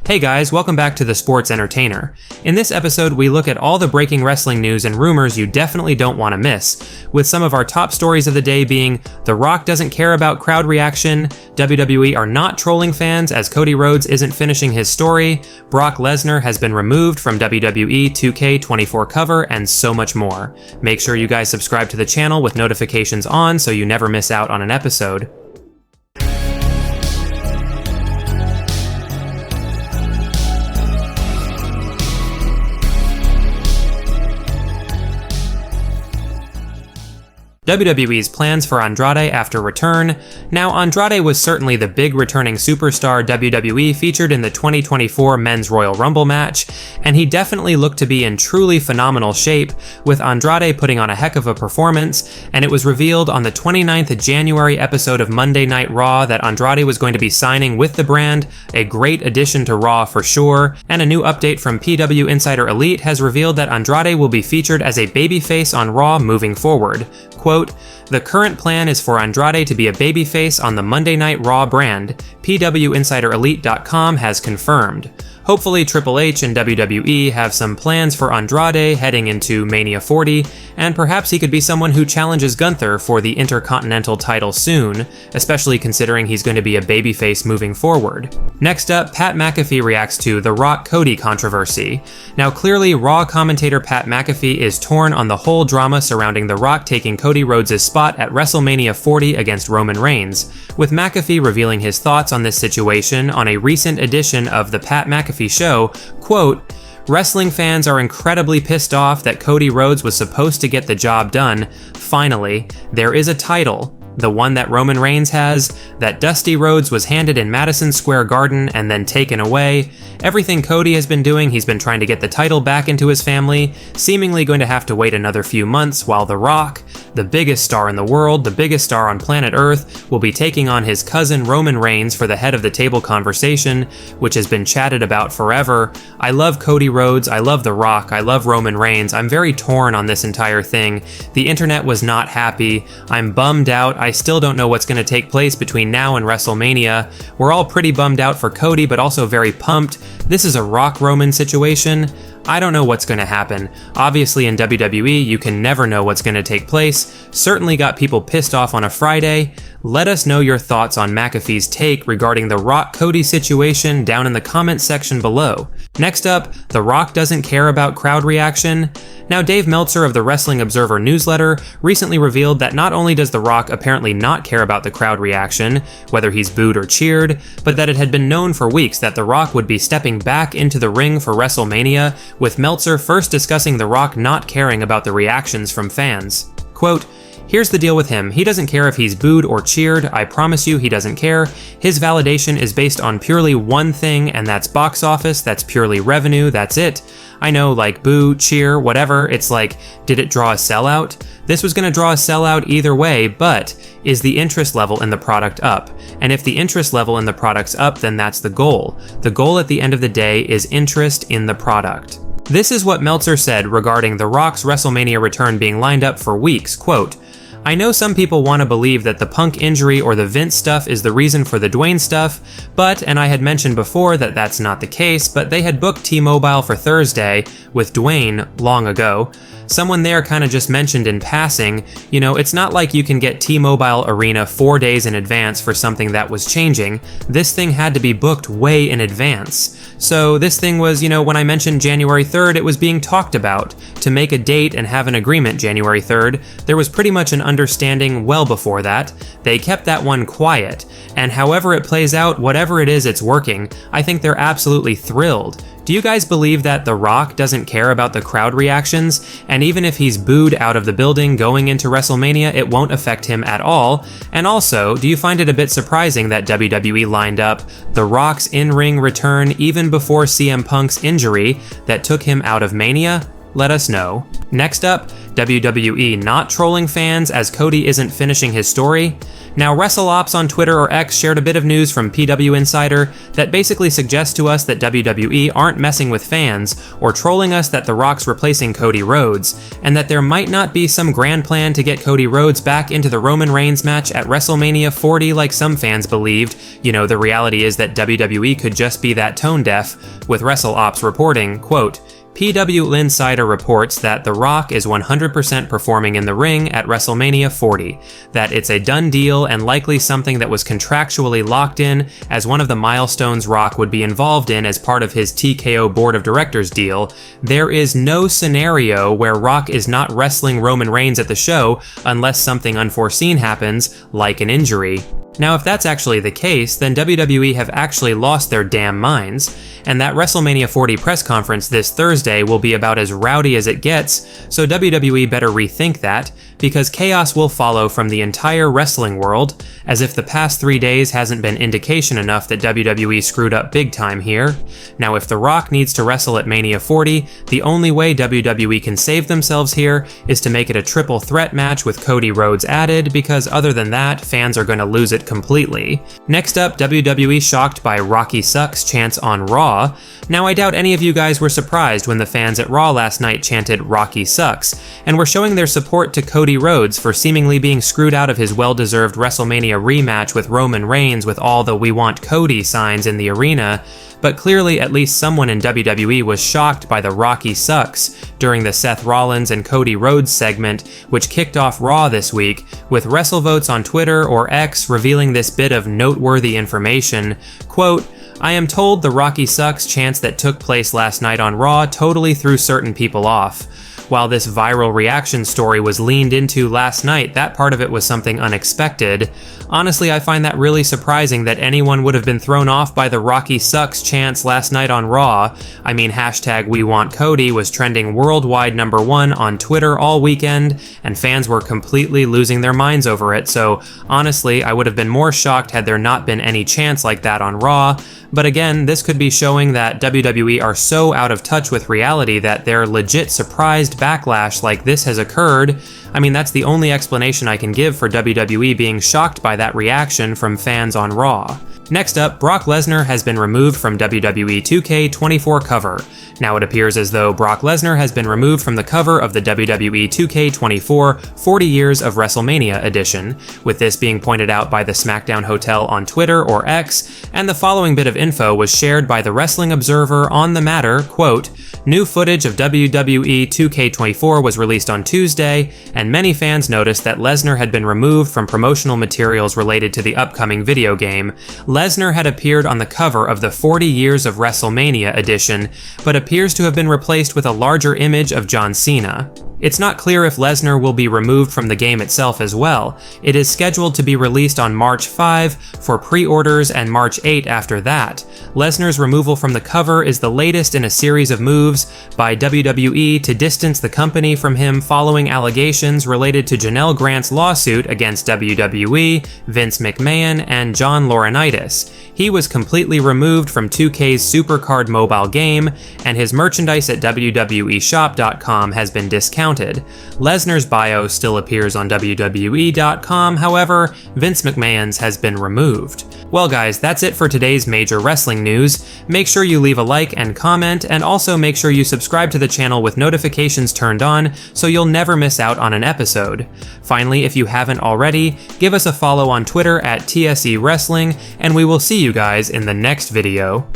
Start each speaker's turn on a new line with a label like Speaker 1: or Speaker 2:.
Speaker 1: Hey guys, welcome back to The Sports Entertainer. In this episode, we look at all the breaking wrestling news and rumors you definitely don't want to miss, with some of our top stories of the day being The Rock doesn't care about crowd reaction, WWE are not trolling fans as Cody Rhodes isn't finishing his story, Brock Lesnar has been removed from WWE 2K24 cover, and so much more. Make sure you guys subscribe to the channel with notifications on so you never miss out on an episode. WWE's plans for Andrade after return. Now, Andrade was certainly the big returning superstar WWE featured in the 2024 Men's Royal Rumble match, and he definitely looked to be in truly phenomenal shape, with Andrade putting on a heck of a performance, and it was revealed on the 29th of January episode of Monday Night Raw that Andrade was going to be signing with the brand, a great addition to Raw for sure, and a new update from PW Insider Elite has revealed that Andrade will be featured as a babyface on Raw moving forward. Quote, "The current plan is for Andrade to be a babyface on the Monday Night Raw brand, PWInsiderElite.com has confirmed. Hopefully Triple H and WWE have some plans for Andrade heading into Mania 40, and perhaps he could be someone who challenges Gunther for the Intercontinental title soon, especially considering he's going to be a babyface moving forward." Next up, Pat McAfee reacts to The Rock Cody controversy. Now clearly, Raw commentator Pat McAfee is torn on the whole drama surrounding The Rock taking Cody Rhodes' spot at WrestleMania 40 against Roman Reigns, with McAfee revealing his thoughts on this situation on a recent edition of The Pat McAfee Show. Quote, "Wrestling fans are incredibly pissed off that Cody Rhodes was supposed to get the job done. Finally, there is a title. The one that Roman Reigns has, that Dusty Rhodes was handed in Madison Square Garden and then taken away. Everything Cody has been doing, he's been trying to get the title back into his family, seemingly going to have to wait another few months while The Rock, the biggest star in the world, the biggest star on planet Earth, will be taking on his cousin Roman Reigns for the head of the table conversation, which has been chatted about forever. I love Cody Rhodes, I love The Rock, I love Roman Reigns. I'm very torn on this entire thing. The internet was not happy. I'm bummed out. I still don't know what's going to take place between now and WrestleMania. We're all pretty bummed out for Cody, but also very pumped. This is a Rock-Roman situation. I don't know what's going to happen. Obviously in WWE, you can never know what's going to take place. Certainly got people pissed off on a Friday. Let us know your thoughts on McAfee's take regarding the Rock-Cody situation down in the comments section below. Next up, The Rock doesn't care about crowd reaction. Now, Dave Meltzer of the Wrestling Observer newsletter recently revealed that not only does The Rock apparently not care about the crowd reaction, whether he's booed or cheered, but that it had been known for weeks that The Rock would be stepping back into the ring for WrestleMania, with Meltzer first discussing The Rock not caring about the reactions from fans. Quote, "Here's the deal with him. He doesn't care if he's booed or cheered. I promise you he doesn't care. His validation is based on purely one thing, and that's box office, that's purely revenue, that's it. I know, like, boo, cheer, whatever, it's like, did it draw a sellout? This was gonna draw a sellout either way, but is the interest level in the product up? And if the interest level in the product's up, then that's the goal. The goal at the end of the day is interest in the product." This is what Meltzer said regarding The Rock's WrestleMania return being lined up for weeks. Quote, "I know some people want to believe that the Punk injury or the Vince stuff is the reason for the Dwayne stuff, but, and I had mentioned before that that's not the case, but they had booked T-Mobile for Thursday with Dwayne long ago. Someone there kind of just mentioned in passing, you know, it's not like you can get T-Mobile Arena 4 days in advance for something that was changing. This thing had to be booked way in advance. So this thing was, you know, when I mentioned January 3rd, it was being talked about. To make a date and have an agreement January 3rd, there was pretty much an understanding well before that. They kept that one quiet. And however it plays out, whatever it is, it's working. I think they're absolutely thrilled. Do you guys believe that The Rock doesn't care about the crowd reactions? And even if he's booed out of the building going into WrestleMania, it won't affect him at all? And also, do you find it a bit surprising that WWE lined up The Rock's in-ring return even before CM Punk's injury that took him out of Mania? Let us know. Next up, WWE not trolling fans as Cody isn't finishing his story? Now, WrestleOps on Twitter or X shared a bit of news from PW Insider that basically suggests to us that WWE aren't messing with fans or trolling us that The Rock's replacing Cody Rhodes, and that there might not be some grand plan to get Cody Rhodes back into the Roman Reigns match at WrestleMania 40 like some fans believed. You know, the reality is that WWE could just be that tone deaf, with WrestleOps reporting, quote, PW Insider reports that The Rock is 100% performing in the ring at WrestleMania 40, that it's a done deal and likely something that was contractually locked in as one of the milestones Rock would be involved in as part of his TKO Board of Directors deal. There is no scenario where Rock is not wrestling Roman Reigns at the show unless something unforeseen happens, like an injury. Now, if that's actually the case, then WWE have actually lost their damn minds, and that WrestleMania 40 press conference this Thursday will be about as rowdy as it gets, so WWE better rethink that, because chaos will follow from the entire wrestling world, as if the past 3 days hasn't been indication enough that WWE screwed up big time here. Now, if The Rock needs to wrestle at Mania 40, the only way WWE can save themselves here is to make it a triple threat match with Cody Rhodes added, because other than that, fans are going to lose it completely. Next up, WWE shocked by Rocky Sucks chants on Raw. Now, I doubt any of you guys were surprised when the fans at Raw last night chanted Rocky Sucks, and were showing their support to Cody Rhodes for seemingly being screwed out of his well-deserved WrestleMania rematch with Roman Reigns with all the "We Want Cody" signs in the arena. But clearly at least someone in WWE was shocked by the Rocky Sucks during the Seth Rollins and Cody Rhodes segment, which kicked off Raw this week, with WrestleVotes on Twitter or X revealing this bit of noteworthy information. Quote, I am told the Rocky Sucks chants that took place last night on Raw totally threw certain people off. While this viral reaction story was leaned into last night, that part of it was something unexpected. Honestly, I find that really surprising that anyone would have been thrown off by the Rocky Sucks chants last night on Raw. I mean, hashtag We Want Cody was trending worldwide #1 on Twitter all weekend, and fans were completely losing their minds over it, so honestly, I would have been more shocked had there not been any chants like that on Raw. But again, this could be showing that WWE are so out of touch with reality that they're legit surprised backlash like this has occurred. I mean, that's the only explanation I can give for WWE being shocked by that reaction from fans on Raw. Next up, Brock Lesnar has been removed from WWE 2K24 cover. Now it appears as though Brock Lesnar has been removed from the cover of the WWE 2K24 40 Years of WrestleMania edition, with this being pointed out by the SmackDown Hotel on Twitter or X, and the following bit of info was shared by the Wrestling Observer on the matter, quote, new footage of WWE 2K24 was released on Tuesday, and many fans noticed that Lesnar had been removed from promotional materials related to the upcoming video game. Lesnar had appeared on the cover of the 40 Years of WrestleMania edition, but appears to have been replaced with a larger image of John Cena. It's not clear if Lesnar will be removed from the game itself as well. It is scheduled to be released on March 5 for pre-orders and March 8 after that. Lesnar's removal from the cover is the latest in a series of moves by WWE to distance the company from him following allegations related to Janelle Grant's lawsuit against WWE, Vince McMahon, and John Laurinaitis. He was completely removed from 2K's Supercard mobile game, and his merchandise at WWEshop.com has been discounted. Lesnar's bio still appears on WWE.com, however, Vince McMahon's has been removed. Well guys, that's it for today's major wrestling news. Make sure you leave a like and comment, and also make sure you subscribe to the channel with notifications turned on so you'll never miss out on an episode. Finally, if you haven't already, give us a follow on Twitter at TSE Wrestling, and we will see you guys in the next video.